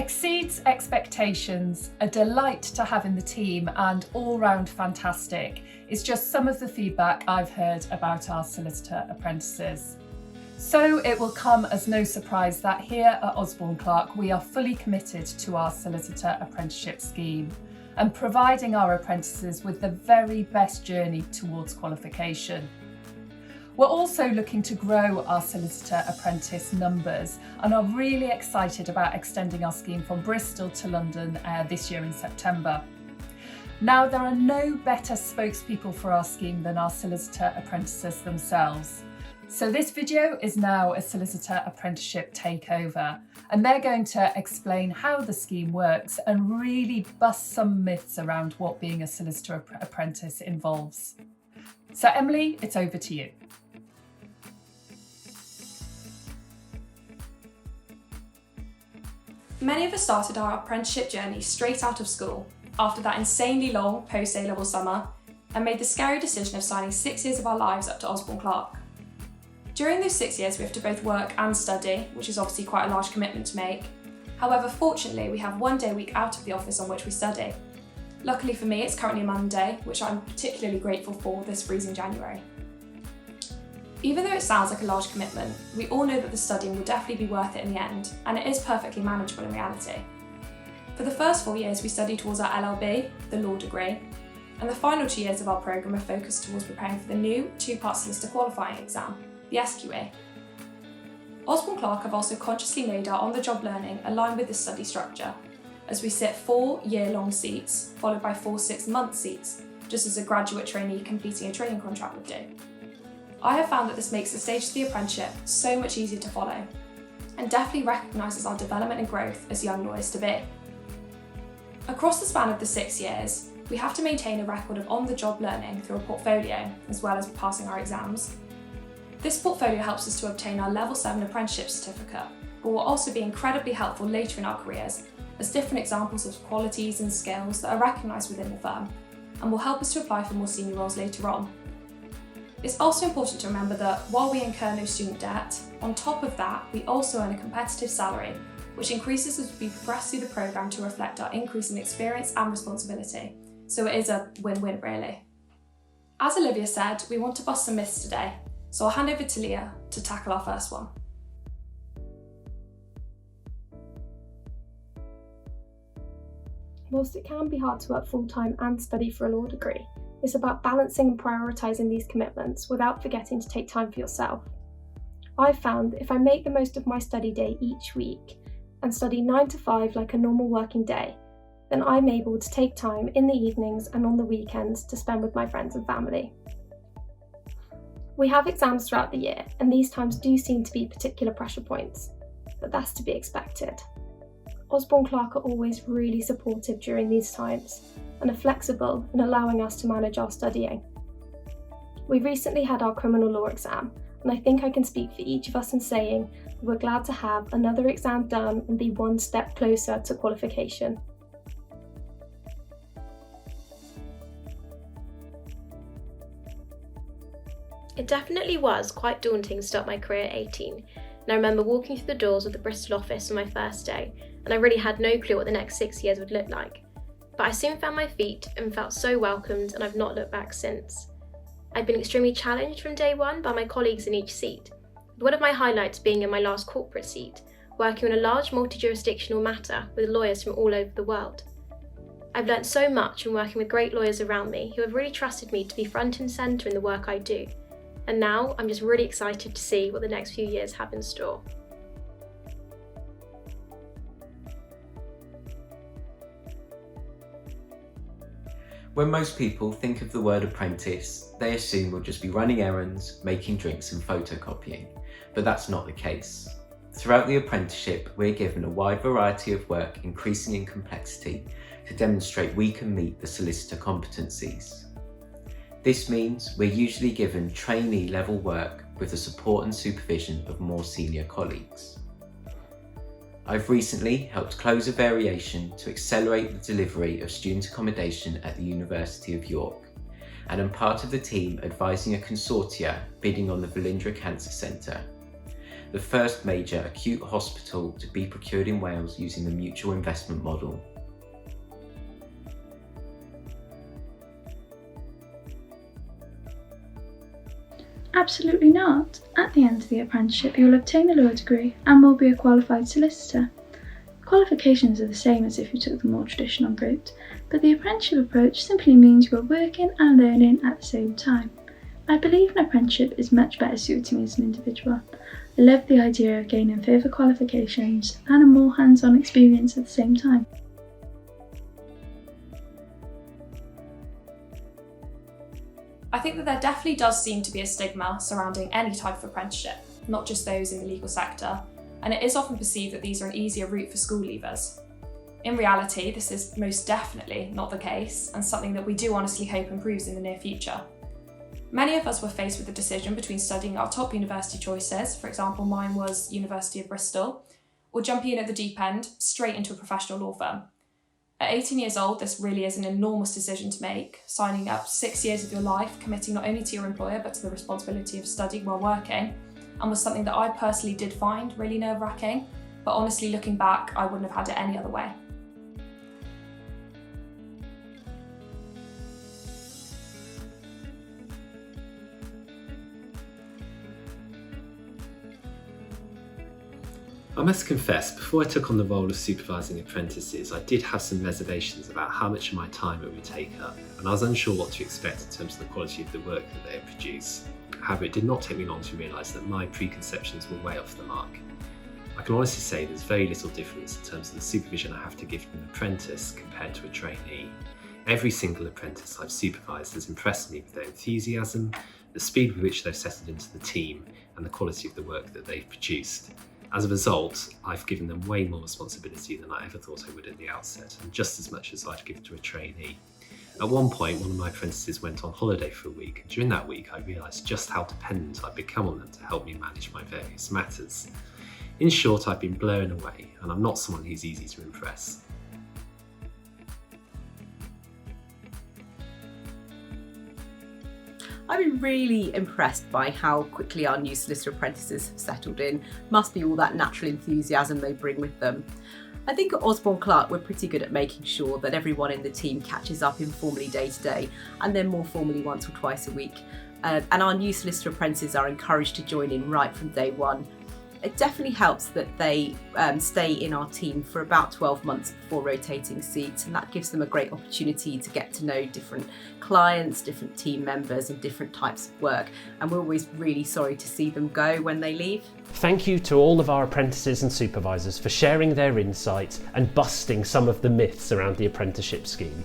Exceeds expectations, a delight to have in the team and all-round fantastic is just some of the feedback I've heard about our solicitor apprentices. So it will come as no surprise that here at Osborne Clarke we are fully committed to our solicitor apprenticeship scheme and providing our apprentices with the very best journey towards qualification. We're also looking to grow our solicitor apprentice numbers and are really excited about extending our scheme from Bristol to London this year in September. Now, there are no better spokespeople for our scheme than our solicitor apprentices themselves. So this video is now a solicitor apprenticeship takeover, and they're going to explain how the scheme works and really bust some myths around what being a solicitor apprentice involves. So Emily, it's over to you. Many of us started our apprenticeship journey straight out of school after that insanely long post-A-level summer and made the scary decision of signing 6 years of our lives up to Osborne Clarke. During those 6 years we have to both work and study, which is obviously quite a large commitment to make. However, fortunately we have 1 day a week out of the office on which we study. Luckily for me it's currently a Monday, which I'm particularly grateful for this freezing January. Even though it sounds like a large commitment, we all know that the studying will definitely be worth it in the end, and it is perfectly manageable in reality. For the first 4 years we study towards our LLB, the law degree, and the final 2 years of our programme are focused towards preparing for the new 2-part solicitor qualifying exam, the SQE. Osborne Clarke have also consciously made our on-the-job learning align with this study structure, as we sit 4 year-long seats, followed by 4 6-month seats, just as a graduate trainee completing a training contract would do. I have found that this makes the stage of the apprenticeship so much easier to follow, and definitely recognises our development and growth as young lawyers to be. Across the span of the 6 years, we have to maintain a record of on-the-job learning through a portfolio, as well as passing our exams. This portfolio helps us to obtain our Level 7 apprenticeship certificate, but will also be incredibly helpful later in our careers, as different examples of qualities and skills that are recognised within the firm, and will help us to apply for more senior roles later on. It's also important to remember that while we incur no student debt, on top of that we also earn a competitive salary, which increases as we progress through the programme to reflect our increase in experience and responsibility. So it is a win-win really. As Olivia said, we want to bust some myths today, so I'll hand over to Leah to tackle our first one. Whilst it can be hard to work full-time and study for a law degree, it's about balancing and prioritising these commitments without forgetting to take time for yourself. I've found that if I make the most of my study day each week and study 9 to 5 like a normal working day, then I'm able to take time in the evenings and on the weekends to spend with my friends and family. We have exams throughout the year, and these times do seem to be particular pressure points, but that's to be expected. Osborne Clarke are always really supportive during these times and are flexible in allowing us to manage our studying. We recently had our criminal law exam, and I think I can speak for each of us in saying that we're glad to have another exam done and be 1 step closer to qualification. It definitely was quite daunting to start my career at 18, and I remember walking through the doors of the Bristol office on my first day, and I really had no clue what the next 6 years would look like. But I soon found my feet and felt so welcomed, and I've not looked back since. I've been extremely challenged from day one by my colleagues in each seat, with one of my highlights being in my last corporate seat, working on a large multi-jurisdictional matter with lawyers from all over the world. I've learnt so much from working with great lawyers around me who have really trusted me to be front and centre in the work I do, and now I'm just really excited to see what the next few years have in store. When most people think of the word apprentice, they assume we'll just be running errands, making drinks and photocopying, but that's not the case. Throughout the apprenticeship, we're given a wide variety of work increasing in complexity to demonstrate we can meet the solicitor competencies. This means we're usually given trainee level work with the support and supervision of more senior colleagues. I've recently helped close a variation to accelerate the delivery of student accommodation at the University of York, and am part of the team advising a consortia bidding on the Velindre Cancer Centre. the first major acute hospital to be procured in Wales using the mutual investment model. Absolutely not. At the end of the apprenticeship, you will obtain a law degree and will be a qualified solicitor. Qualifications are the same as if you took the more traditional route, but the apprenticeship approach simply means you are working and learning at the same time. I believe an apprenticeship is much better suited to me as an individual. I love the idea of gaining further qualifications and a more hands-on experience at the same time. I think that there definitely does seem to be a stigma surrounding any type of apprenticeship, not just those in the legal sector, and it is often perceived that these are an easier route for school leavers. In reality, this is most definitely not the case, and something that we do honestly hope improves in the near future. Many of us were faced with the decision between studying our top university choices, for example mine was University of Bristol, or jumping in at the deep end, straight into a professional law firm. At 18 years old, this really is an enormous decision to make, signing up 6 years of your life, committing not only to your employer but to the responsibility of studying while working, and was something that I personally did find really nerve-wracking, but honestly looking back, I wouldn't have had it any other way. I must confess, before I took on the role of supervising apprentices, I did have some reservations about how much of my time it would take up, and I was unsure what to expect in terms of the quality of the work that they would produce. However, it did not take me long to realise that my preconceptions were way off the mark. I can honestly say there's very little difference in terms of the supervision I have to give to an apprentice compared to a trainee. Every single apprentice I've supervised has impressed me with their enthusiasm, the speed with which they've settled into the team, and the quality of the work that they've produced. As a result, I've given them way more responsibility than I ever thought I would at the outset, and just as much as I'd give to a trainee. At one point, one of my apprentices went on holiday for a week, and during that week I realised just how dependent I'd become on them to help me manage my various matters. In short, I've been blown away, and I'm not someone who's easy to impress. I've been really impressed by how quickly our new solicitor apprentices have settled in. Must be all that natural enthusiasm they bring with them. I think at Osborne Clarke we're pretty good at making sure that everyone in the team catches up informally day to day and then more formally once or twice a week. And our new solicitor apprentices are encouraged to join in right from day one. It definitely helps that they stay in our team for about 12 months before rotating seats, and that gives them a great opportunity to get to know different clients, different team members and different types of work, and we're always really sorry to see them go when they leave. Thank you to all of our apprentices and supervisors for sharing their insights and busting some of the myths around the apprenticeship scheme.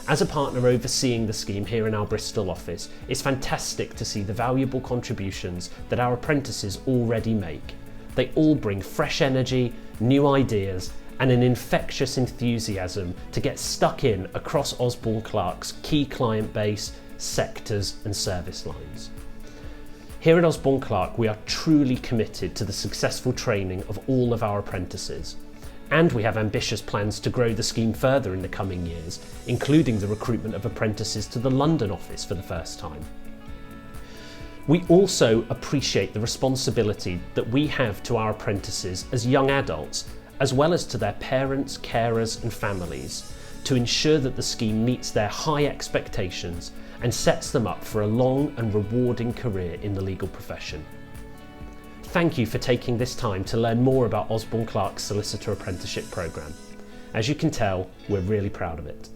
As a partner overseeing the scheme here in our Bristol office, it's fantastic to see the valuable contributions that our apprentices already make. They all bring fresh energy, new ideas, and an infectious enthusiasm to get stuck in across Osborne Clarke's key client base, sectors, and service lines. Here at Osborne Clarke, we are truly committed to the successful training of all of our apprentices, and we have ambitious plans to grow the scheme further in the coming years, including the recruitment of apprentices to the London office for the first time. We also appreciate the responsibility that we have to our apprentices as young adults, as well as to their parents, carers and families, to ensure that the scheme meets their high expectations and sets them up for a long and rewarding career in the legal profession. Thank you for taking this time to learn more about Osborne Clarke's Solicitor Apprenticeship programme. As you can tell, we're really proud of it.